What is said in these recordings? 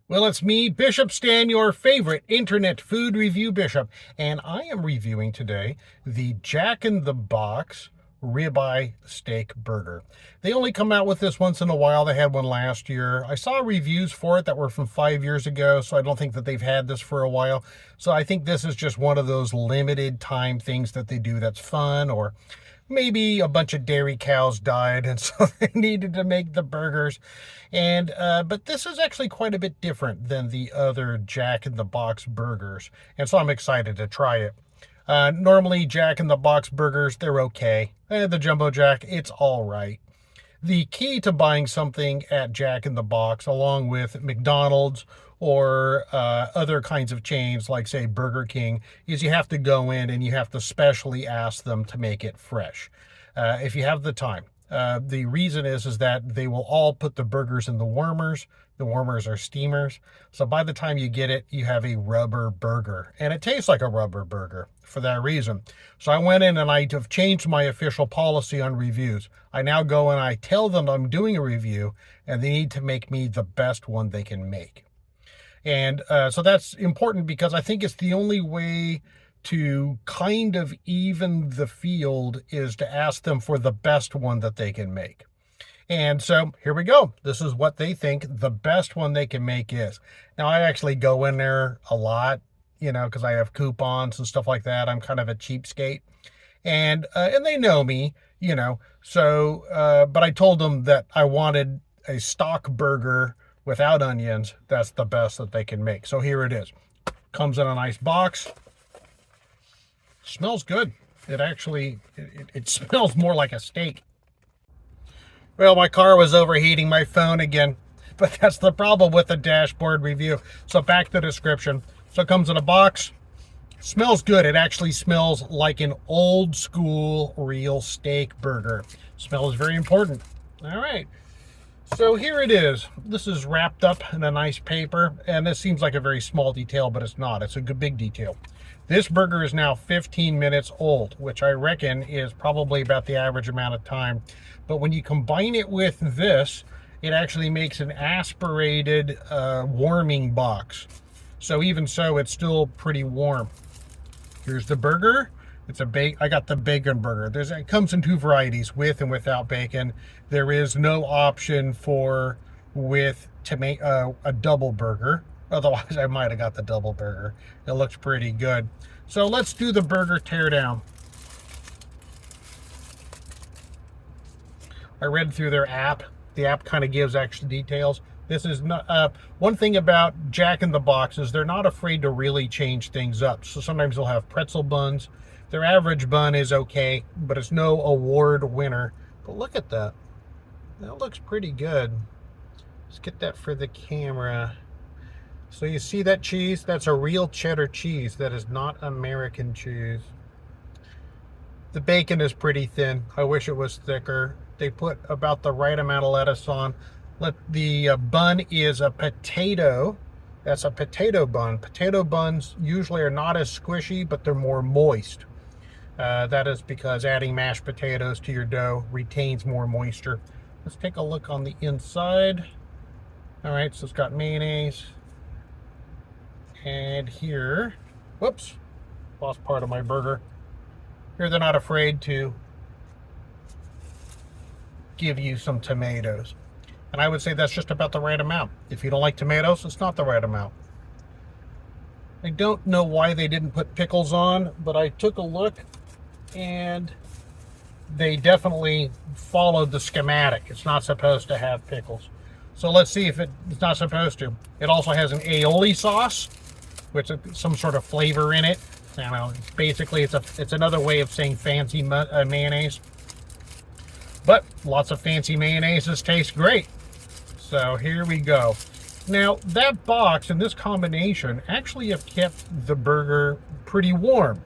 Well, it's me, Bishop Stan, your favorite internet food review bishop, and I am reviewing today the Jack in the Box ribeye steak burger. They only come out with this once in a while. They had one last year. I saw reviews for it that were from 5 years ago, so I don't think that they've had this for a while. So I think this is just one of those limited time things that they do that's fun, or maybe a bunch of dairy cows died and so they needed to make the burgers. And but this is actually quite a bit different than the other Jack in the Box burgers, and so I'm excited to try it. Normally Jack in the Box burgers, they're okay. The Jumbo Jack, it's all right. The key to buying something at Jack in the Box, along with McDonald's or other kinds of chains like, say, Burger King, is you have to go in and you have to specially ask them to make it fresh if you have the time. The reason is that they will all put the burgers in the warmers. The warmers are steamers. So by the time you get it, you have a rubber burger. And it tastes like a rubber burger for that reason. So I went in and I have changed my official policy on reviews. I now go and I tell them I'm doing a review and they need to make me the best one they can make. And so that's important because I think it's the only way to kind of even the field is to ask them for the best one that they can make. And so here we go. This is what they think the best one they can make is. Now, I actually go in there a lot, because I have coupons and stuff like that. I'm kind of a cheapskate. And they know me, So, but I told them that I wanted a stock burger without onions. That's the best that they can make. So here it is. Comes in a nice box. Smells good. It actually, it smells more like a steak. Well, my car was overheating, my phone again, but that's the problem with the dashboard review. So back to the description. So it comes in a box. Smells good. It actually smells like an old school real steak burger. Smell is very important. All right. So here it is. This is wrapped up in a nice paper, and this seems like a very small detail, but it's not. It's a good big detail. This burger is now 15 minutes old, which I reckon is probably about the average amount of time. But when you combine it with this, it actually makes an aspirated warming box. So even so, it's still pretty warm. Here's the burger. I got the bacon burger. It comes in two varieties, with and without bacon. There is no option for with a double burger. Otherwise, I might have got the double burger. It looks pretty good. So let's do the burger teardown. I read through their app. The app kind of gives extra details. This is not one thing about Jack in the Box is they're not afraid to really change things up. So sometimes they'll have pretzel buns. Their average bun is okay, but it's no award winner. But look at that. That looks pretty good. Let's get that for the camera. So you see that cheese? That's a real cheddar cheese. That is not American cheese. The bacon is pretty thin. I wish it was thicker. They put about the right amount of lettuce on. The bun is a potato. That's a potato bun. Potato buns usually are not as squishy, but they're more moist. That is because adding mashed potatoes to your dough retains more moisture. Let's take a look on the inside. All right, so it's got mayonnaise. And here, whoops, lost part of my burger. Here they're not afraid to give you some tomatoes. And I would say that's just about the right amount. If you don't like tomatoes, it's not the right amount. I don't know why they didn't put pickles on, but I took a look and they definitely followed the schematic. It's not supposed to have pickles. So let's see if it's not supposed to. It also has an aioli sauce, which is some sort of flavor in it. I don't know. Basically, it's another way of saying fancy mayonnaise. But lots of fancy mayonnaises taste great. So here we go. Now, that box and this combination actually have kept the burger pretty warm.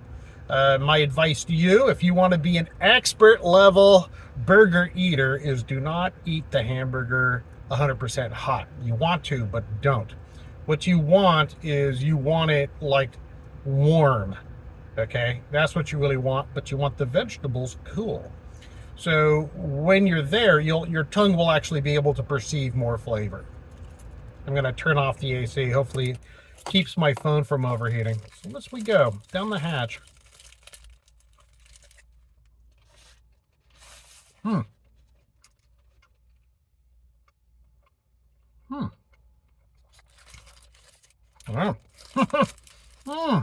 My advice to you, if you want to be an expert level burger eater, is do not eat the hamburger 100% hot. You want to, but don't. What you want is it like warm. Okay, that's what you really want, but you want the vegetables cool. So when you're there, your tongue will actually be able to perceive more flavor. I'm going to turn off the AC. Hopefully it keeps my phone from overheating. So let's we go down the hatch. Hmm. Hmm. Wow. Hmm.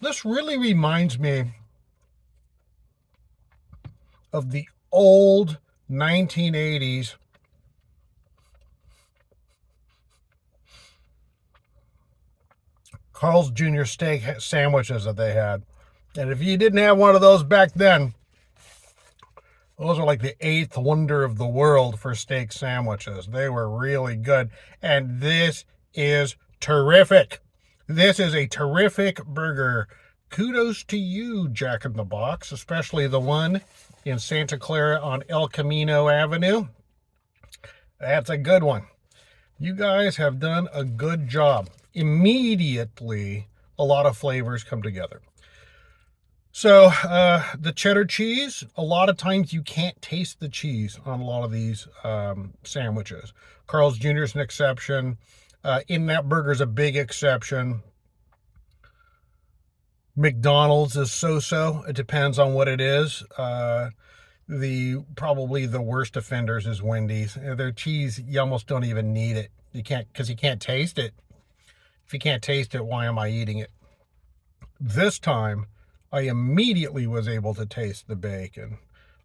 This really reminds me of the old 1980s Carl's Jr. steak sandwiches that they had. And if you didn't have one of those back then, those are like the eighth wonder of the world for steak sandwiches. They were really good. And this is terrific. This is a terrific burger. Kudos to you, Jack in the Box, especially the one in Santa Clara on El Camino Avenue. That's a good one. You guys have done a good job. Immediately, a lot of flavors come together. So the cheddar cheese, a lot of times you can't taste the cheese on a lot of these sandwiches. Carl's Jr. is an exception. In-N-Out Burger is a big exception. McDonald's is so-so. It depends on what it is. Probably the worst offenders is Wendy's. Their cheese, you almost don't even need it. You can't, because you can't taste it. If you can't taste it, why am I eating it? This time, I immediately was able to taste the bacon.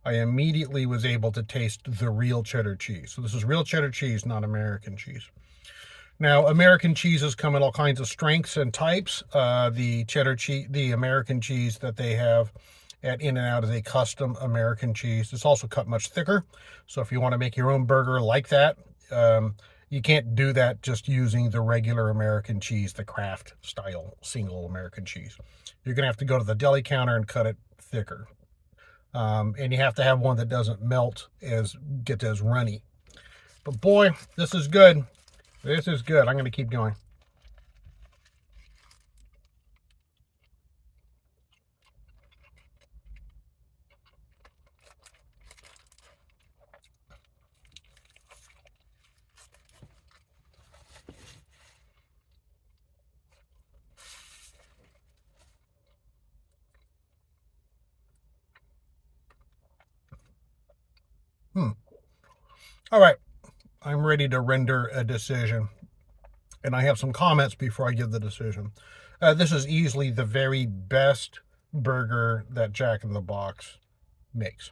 I immediately was able to taste the real cheddar cheese. So this is real cheddar cheese, not American cheese. Now, American cheeses come in all kinds of strengths and types. The cheddar cheese, the American cheese that they have at In-N-Out is a custom American cheese. It's also cut much thicker. So if you want to make your own burger like that, you can't do that just using the regular American cheese, the Kraft style single American cheese. You're going to have to go to the deli counter and cut it thicker. And you have to have one that doesn't melt get as runny. But boy, this is good. This is good. I'm going to keep going. All right. I'm ready to render a decision. And I have some comments before I give the decision. This is easily the very best burger that Jack in the Box makes.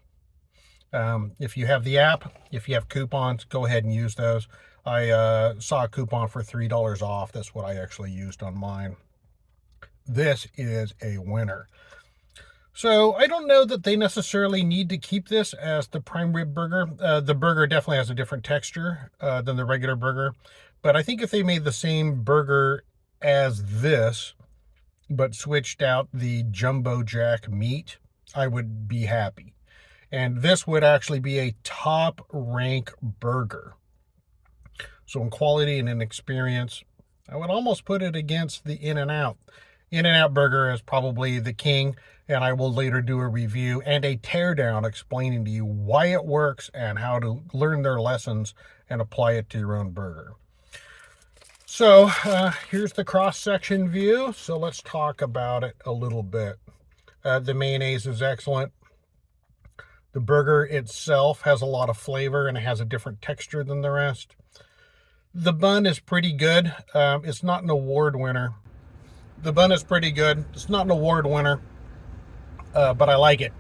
If you have the app, if you have coupons, go ahead and use those. I saw a coupon for $3 off. That's what I actually used on mine. This is a winner. So I don't know that they necessarily need to keep this as the prime rib burger. The burger definitely has a different texture than the regular burger. But I think if they made the same burger as this, but switched out the Jumbo Jack meat, I would be happy. And this would actually be a top rank burger. So in quality and in experience, I would almost put it against the In-N-Out. In-N-Out Burger is probably the king, and I will later do a review and a teardown explaining to you why it works and how to learn their lessons and apply it to your own burger. So here's the cross-section view. So let's talk about it a little bit. The mayonnaise is excellent. The burger itself has a lot of flavor and it has a different texture than the rest. The bun is pretty good. It's not an award winner. The bun is pretty good. It's not an award winner, but I like it.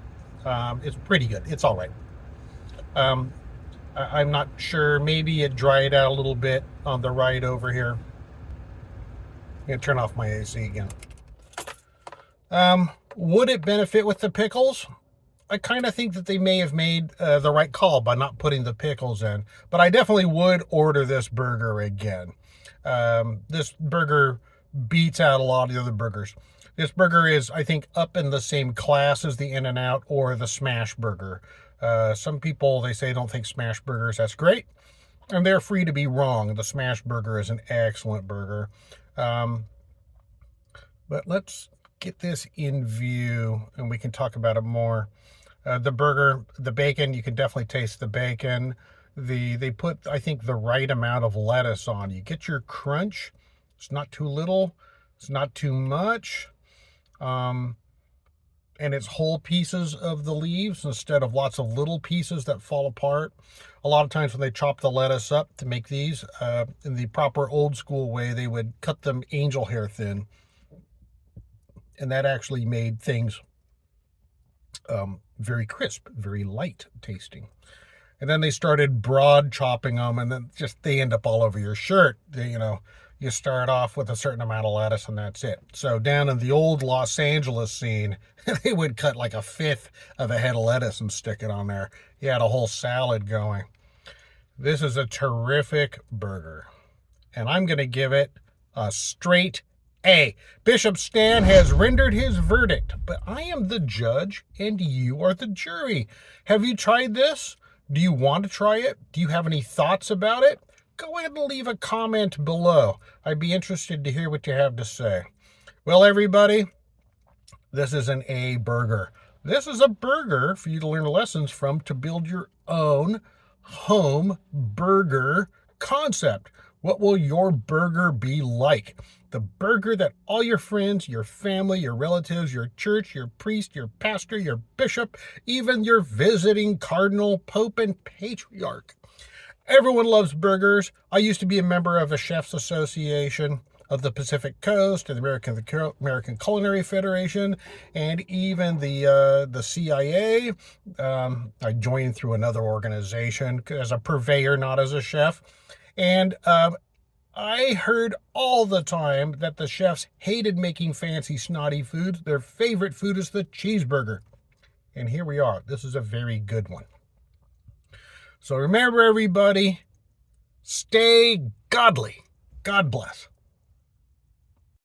It's pretty good. It's all right. I'm not sure. Maybe it dried out a little bit on the right over here. I'm going to turn off my AC again. Would it benefit with the pickles? I kind of think that they may have made the right call by not putting the pickles in. But I definitely would order this burger again. This burger beats out a lot of the other burgers. This burger is, I think, up in the same class as the In-N-Out or the Smash Burger. Some people, they say, don't think Smash Burgers. That's great. And they're free to be wrong. The Smash Burger is an excellent burger. But let's get this in view and we can talk about it more. The burger, the bacon, you can definitely taste the bacon. They put, I think, the right amount of lettuce on. You get your crunch. It's not too little. It's not too much. Um, and it's whole pieces of the leaves instead of lots of little pieces that fall apart. A lot of times when they chop the lettuce up to make these, in the proper old school way, they would cut them angel hair thin. And that actually made things very crisp, very light tasting. And then they started broad chopping them, and then just they end up all over your shirt. You start off with a certain amount of lettuce, and that's it. So down in the old Los Angeles scene, they would cut like a fifth of a head of lettuce and stick it on there. You had a whole salad going. This is a terrific burger, and I'm going to give it a straight A. Bishop Stan has rendered his verdict, but I am the judge and you are the jury. Have you tried this? Do you want to try it? Do you have any thoughts about it? Go ahead and leave a comment below. I'd be interested to hear what you have to say. Well, everybody, this is an A burger. This is a burger for you to learn lessons from to build your own home burger concept. What will your burger be like? The burger that all your friends, your family, your relatives, your church, your priest, your pastor, your bishop, even your visiting cardinal, pope, and patriarch. Everyone loves burgers. I used to be a member of a chef's association of the Pacific Coast and the American Culinary Federation, and even the CIA. I joined through another organization as a purveyor, not as a chef. And I heard all the time that the chefs hated making fancy, snotty foods. Their favorite food is the cheeseburger. And here we are. This is a very good one. So remember, everybody, stay godly. God bless.